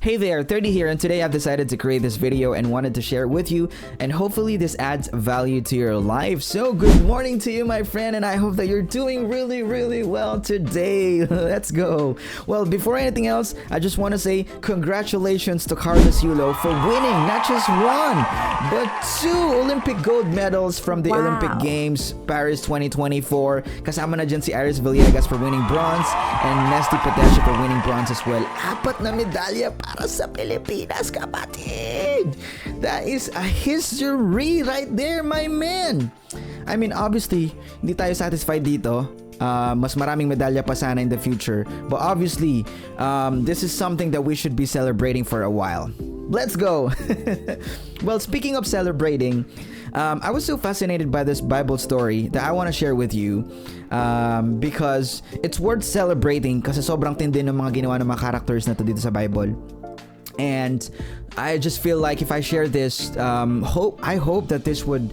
Hey there, 30 here, and today I've decided to create this video and wanted to share it with you, and hopefully this adds value to your life. So good morning to you, my friend, and I hope that you're doing really well today. Let's go. Well, before anything else, I just want to say congratulations to CARLOS YULO for winning not just one, but 2 Olympic gold medals from the Olympic Games Paris 2024. Kasama na dyan si Iris Villegas for winning bronze, and Nesthy Petecio for winning bronze as well. 4 na medalya para sa Pilipinas, kapatid! That is a history right there, my man! I mean, obviously, hindi tayo satisfied dito. Mas maraming medalya pa sana in the future. But obviously, this is something that we should be celebrating for a while. Let's go! Well, speaking of celebrating, I was so fascinated by this Bible story that I want to share with you because it's worth celebrating kasi sobrang tindi ng mga ginawa ng mga characters na to dito sa Bible. And I just feel like if I share this, I hope that this would,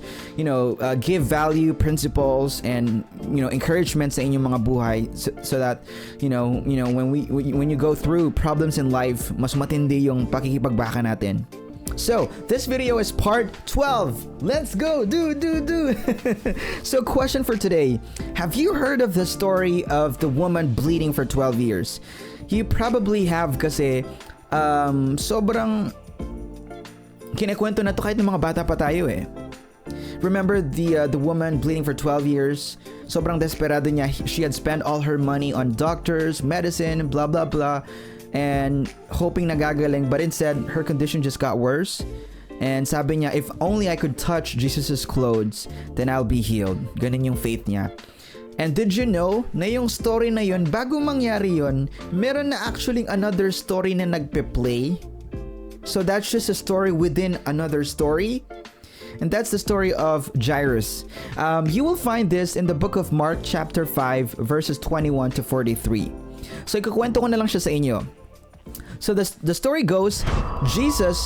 give value, principles, and encouragement sa inyong mga buhay, so that when you go through problems in life, mas matindi yung pakikipagbaka natin. So, this video is part 12. Let's go! Do! So, question for today. Have you heard of the story of the woman bleeding for 12 years? You probably have kasi sobrang kinikwento na to kahit ng mga bata pa tayo eh. Remember the woman bleeding for 12 years? Sobrang desperado niya. She had spent all her money on doctors, medicine, blah blah blah, and hoping nagagaling, but instead her condition just got worse. And sabi niya, if only I could touch Jesus's clothes, then I'll be healed. Ganun yung faith niya. And did you know na yung story na yun, bago mangyari yun, meron na actually another story na nagpe-play? So that's just a story within another story. And that's the story of Jairus. You will find this in the book of Mark chapter 5 verses 21 to 43. So ikukwento ko na lang siya sa inyo. So the story goes, Jesus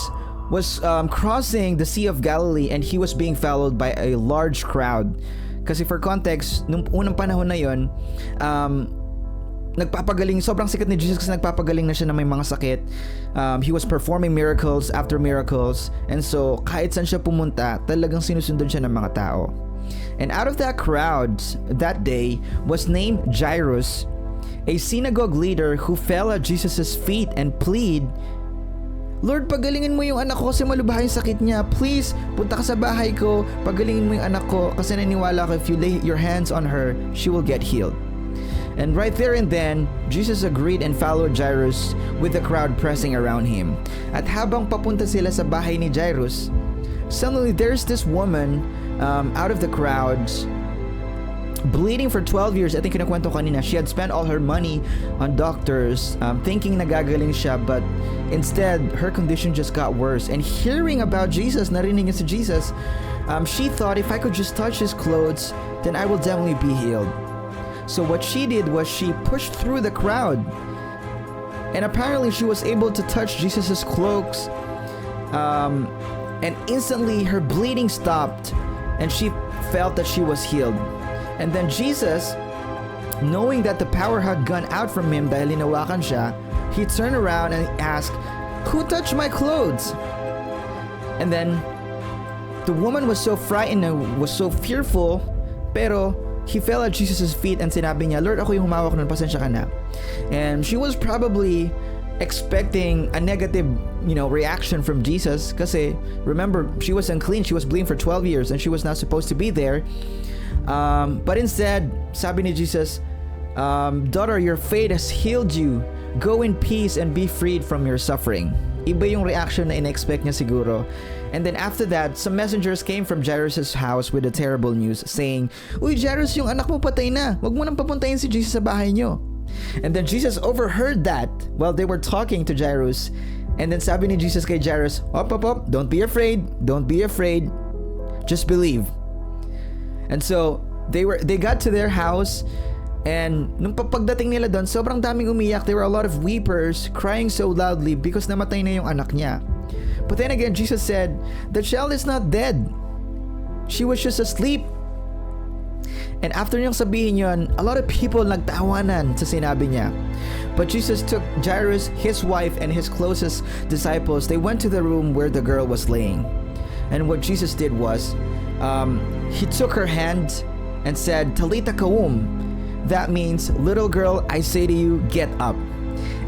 was crossing the Sea of Galilee and he was being followed by a large crowd. Kasi for context, nung unang panahon na yon, nagpapagaling, sobrang sikat ni Jesus kasi nagpapagaling na siya na may mga sakit. He was performing miracles after miracles, and so kahit saan siya pumunta, talagang sinusundan siya ng mga tao. And out of that crowd that day was named Jairus, a synagogue leader who fell at Jesus' feet and plead, Lord, pagalingin mo yung anak ko kasi malubha yung sakit niya. Please, punta ka sa bahay ko, pagalingin mo yung anak ko kasi naniniwala ko if you lay your hands on her, she will get healed. And right there and then, Jesus agreed and followed Jairus with the crowd pressing around him. At habang papunta sila sa bahay ni Jairus, suddenly there's this woman out of the crowds bleeding for 12 years. I think kinakwento kanina, she had spent all her money on doctors, thinking nagagaling siya, but instead, her condition just got worse. And hearing about Jesus, narinig niya si Jesus, she thought, if I could just touch his clothes, then I will definitely be healed. So what she did was she pushed through the crowd, and apparently she was able to touch Jesus's cloaks, and instantly her bleeding stopped, and she felt that she was healed. And then Jesus, knowing that the power had gone out from him dahil hinawakan siya, he turned around and asked, "Who touched my clothes?" And then the woman was so frightened and was so fearful, pero he fell at Jesus' feet and sinabi niya, Lord, ako yung humawak nun, pasensya ka na. And she was probably expecting a negative, reaction from Jesus kasi remember, she was unclean, she was bleeding for 12 years and she was not supposed to be there. But instead, sabi ni Jesus, daughter, your faith has healed you. Go in peace and be freed from your suffering. Iba yung reaction na in-expect niya siguro. And then after that, some messengers came from Jairus' house with the terrible news, saying, Uy, Jairus, yung anak mo patay na. Wag mo nang papuntahin si Jesus sa bahay niyo. And then Jesus overheard that while they were talking to Jairus. And then sabi ni Jesus kay Jairus, Op, don't be afraid. Don't be afraid. Just believe. And so, they got to their house, and nung pagdating nila doon, sobrang daming umiyak. There were a lot of weepers crying so loudly because namatay na yung anak niya. But then again, Jesus said, the child is not dead. She was just asleep. And after niyang sabihin yon, a lot of people nagtawanan sa sinabi niya. But Jesus took Jairus, his wife, and his closest disciples. They went to the room where the girl was laying. And what Jesus did was, he took her hand and said, Talita kaum. That means, little girl, I say to you, get up.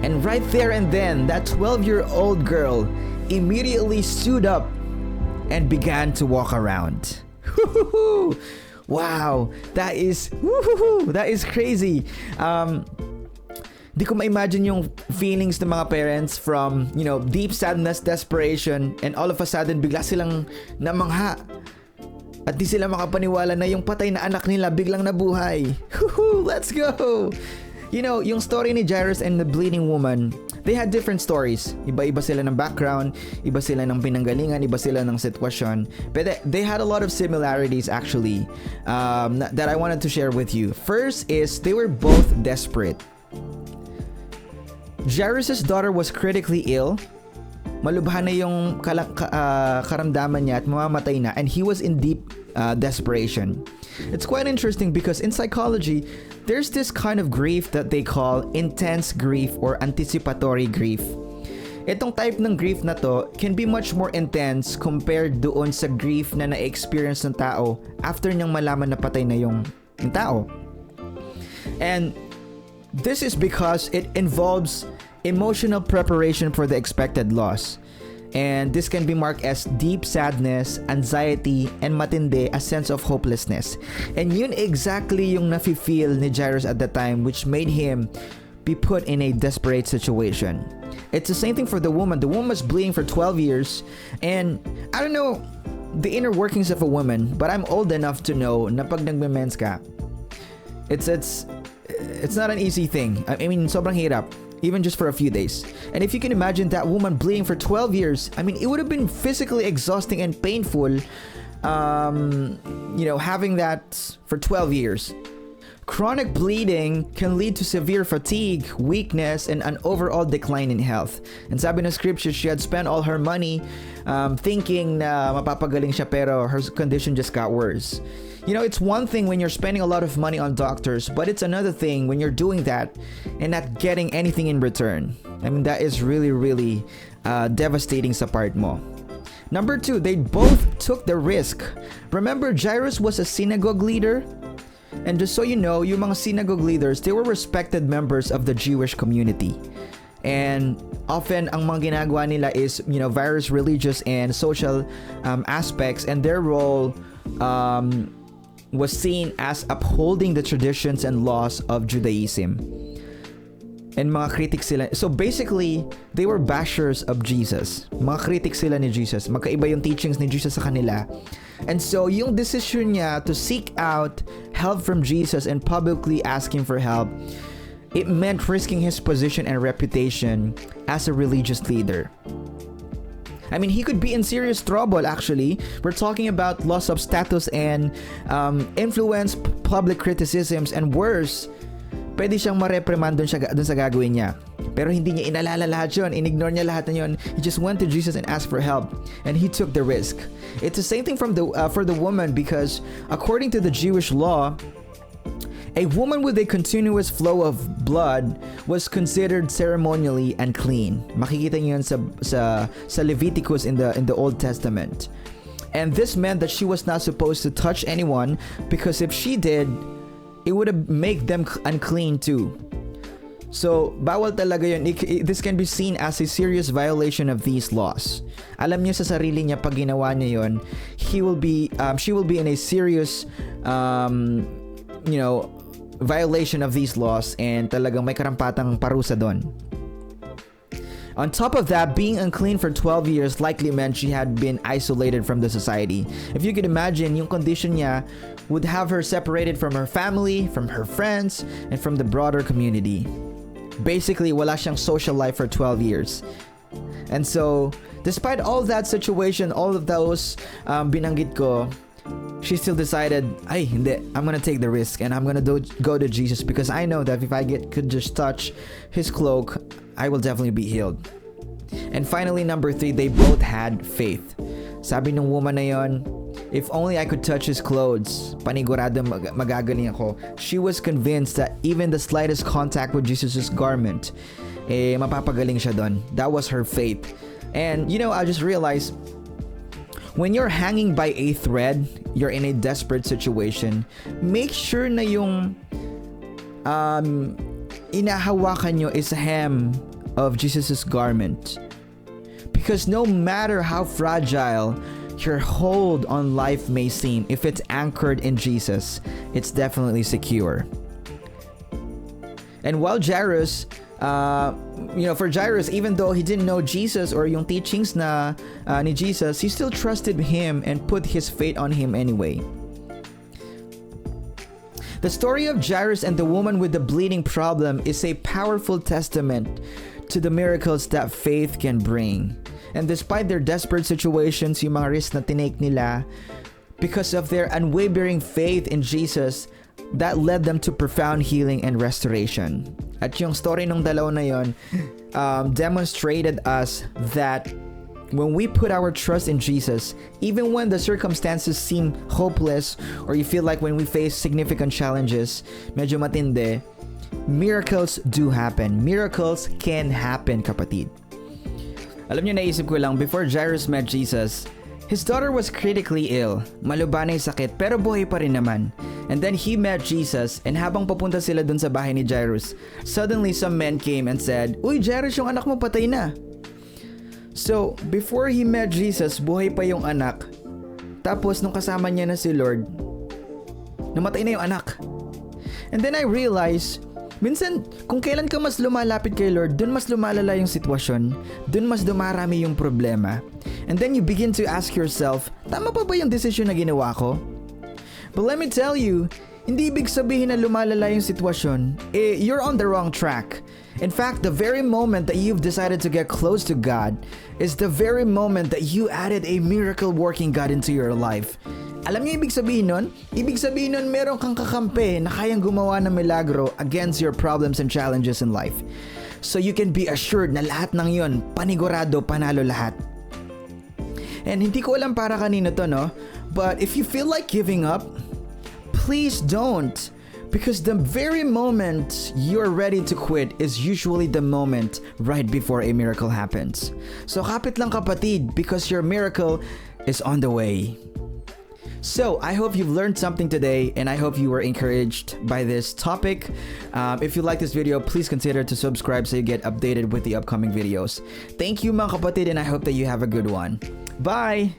And right there and then, that 12-year-old girl immediately stood up and began to walk around. Wow, that is crazy. Di ko ma-imagine yung feelings ng mga parents from, deep sadness, desperation, and all of a sudden, bigla silang namangha. At di sila makapaniwala na yung patay na anak nila biglang nabuhay. Let's go! Yung story ni Jairus and the bleeding woman, they had different stories. Iba-iba sila ng background, iba sila ng pinanggalingan, iba sila ng sitwasyon. But they had a lot of similarities actually that I wanted to share with you. First is they were both desperate. Jairus' daughter was critically ill. Malubha na yung karamdaman niya at mamamatay na, and he was in deep desperation. It's quite interesting because in psychology, there's this kind of grief that they call intense grief or anticipatory grief. Itong type ng grief na to can be much more intense compared doon sa grief na na-experience ng tao after niyang malaman na patay na yung tao. And this is because it involves emotional preparation for the expected loss. And this can be marked as deep sadness, anxiety, and matindi a sense of hopelessness. And yun exactly yung nafe-feel ni Jairus at the time, which made him be put in a desperate situation. It's the same thing for the woman. The woman was bleeding for 12 years. And I don't know the inner workings of a woman, but I'm old enough to know na pag nagme-mens ka, it's not an easy thing. I mean, sobrang hirap. Even just for a few days. And if you can imagine that woman bleeding for 12 years, I mean, it would have been physically exhausting and painful, having that for 12 years. Chronic bleeding can lead to severe fatigue, weakness, and an overall decline in health. And sabi ng scripture, she had spent all her money thinking na mapapagaling siya, pero her condition just got worse. It's one thing when you're spending a lot of money on doctors, but it's another thing when you're doing that and not getting anything in return. I mean, that is really, really devastating sa part mo. Number 2, they both took the risk. Remember, Jairus was a synagogue leader? And just so you know, yung mga synagogue leaders, they were respected members of the Jewish community. And often, ang mga ginagawa nila is, various religious and social aspects, and their role was seen as upholding the traditions and laws of Judaism. And mga critics sila. So basically, they were bashers of Jesus. Mga critics sila ni Jesus. Magkaiba yung teachings ni Jesus sa kanila. And so, yung decision niya to seek out help from Jesus and publicly asking for help, it meant risking his position and reputation as a religious leader. I mean, he could be in serious trouble actually. We're talking about loss of status and influence, public criticisms, and worse, pwede siyang ma-reprimand dun sa gagawin niya. Pero hindi niya inalala lahat yun. Inignore niya lahat na yun. He just went to Jesus and asked for help. And he took the risk. It's the same thing for the woman, because according to the Jewish law, a woman with a continuous flow of blood was considered ceremonially unclean. Makikita niyo yun sa Leviticus in the Old Testament. And this meant that she was not supposed to touch anyone, because if she did, it would have made them unclean too. So, bawal talaga yun. This can be seen as a serious violation of these laws. Alam niya sa sarili niya, pag ginawa niya yun, she will be in a serious, violation of these laws, and talagang may karampatang parusa doon. On top of that, being unclean for 12 years likely meant she had been isolated from the society. If you could imagine, yung condition niya would have her separated from her family, from her friends, and from the broader community. Basically, wala siyang social life for 12 years. And so, despite all that situation, all of those binanggit ko, she still decided, ay, hindi, I'm gonna take the risk and I'm gonna go to Jesus, because I know that if I could just touch his cloak, I will definitely be healed. And finally, number 3, they both had faith. Sabi ng woman na yon, If only I could touch his clothes, panigurado magagaling ako. She was convinced that even the slightest contact with Jesus' garment, mapapagaling siya doon. That was her faith. And I just realized, when you're hanging by a thread, you're in a desperate situation, make sure na yung inahawakan nyo is a hem of Jesus' garment. Because no matter how fragile your hold on life may seem, if it's anchored in Jesus, it's definitely secure. And while Jairus, for Jairus, even though he didn't know Jesus or yung teachings ni Jesus, he still trusted him and put his faith on him anyway. The story of Jairus and the woman with the bleeding problem is a powerful testament to the miracles that faith can bring. And despite their desperate situations, yung mga risk na tinake nila, because of their unwavering faith in Jesus, that led them to profound healing and restoration. At yung story ng dalawa na yon demonstrated us that when we put our trust in Jesus, even when the circumstances seem hopeless, or you feel like when we face significant challenges, medyo matindi, miracles do happen. Miracles can happen, kapatid. Alam niyo, naisip ko lang, before Jairus met Jesus, his daughter was critically ill. Malubha na yung sakit, pero buhay pa rin naman. And then he met Jesus, and habang papunta sila dun sa bahay ni Jairus, suddenly some men came and said, "Uy, Jairus, yung anak mo patay na." So, before he met Jesus, buhay pa yung anak. Tapos, nung kasama niya na si Lord, namatay na yung anak. And then I realized, minsan, kung kailan ka mas lumalapit kay Lord, dun mas lumalala yung sitwasyon, dun mas dumarami yung problema. And then you begin to ask yourself, tama pa ba yung decision na ginawa ko? But let me tell you, hindi ibig sabihin na lumalala yung sitwasyon, you're on the wrong track. In fact, the very moment that you've decided to get close to God is the very moment that you added a miracle-working God into your life. Alam niyo ibig sabihin nun? Ibig sabihin nun, meron kang kakampi na kayang gumawa ng milagro against your problems and challenges in life. So you can be assured na lahat ng yon, panigurado, panalo lahat. And hindi ko alam para kanino to, no? But if you feel like giving up, please don't. Because the very moment you're ready to quit is usually the moment right before a miracle happens. So kapit lang, kapatid, because your miracle is on the way. So, I hope you've learned something today, and I hope you were encouraged by this topic. If you like this video, please consider to subscribe so you get updated with the upcoming videos. Thank you, mga kapatid, and I hope that you have a good one. Bye!